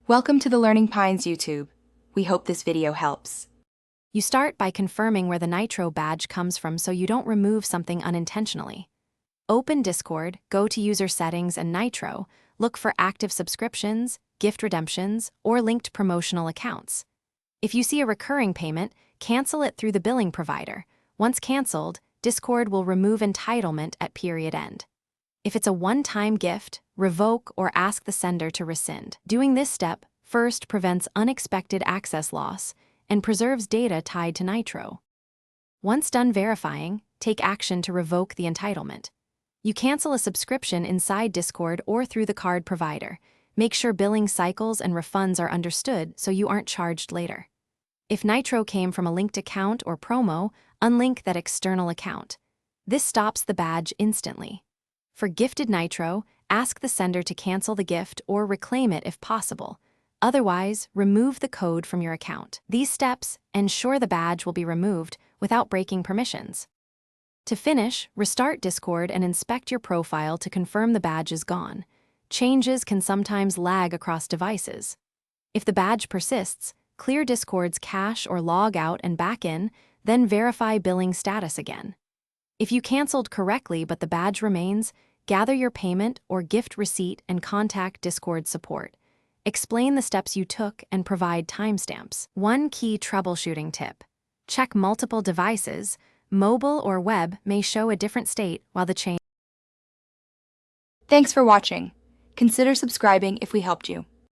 Welcome to the Learning Pines YouTube. We hope this video helps. You start by confirming where the Nitro badge comes from so you don't remove something unintentionally. Open Discord, go to User Settings and Nitro, look for active subscriptions, gift redemptions, or linked promotional accounts. If you see a recurring payment, cancel it through the billing provider. Once canceled, Discord will remove entitlement at period end. If it's a one-time gift, revoke or ask the sender to rescind. Doing this step first prevents unexpected access loss and preserves data tied to Nitro. Once done verifying, take action to revoke the entitlement. You cancel a subscription inside Discord or through the card provider. Make sure billing cycles and refunds are understood so you aren't charged later. If Nitro came from a linked account or promo, unlink that external account. This stops the badge instantly. For gifted Nitro, ask the sender to cancel the gift or reclaim it if possible. Otherwise, remove the code from your account. These steps ensure the badge will be removed without breaking permissions. To finish, restart Discord and inspect your profile to confirm the badge is gone. Changes can sometimes lag across devices. If the badge persists, clear Discord's cache or log out and back in, then verify billing status again. If you canceled correctly but the badge remains, gather your payment or gift receipt and contact Discord support. Explain the steps you took and provide timestamps. One key troubleshooting tip: check multiple devices. Mobile or web may show a different state while the change. Thanks for watching. Consider subscribing if we helped you.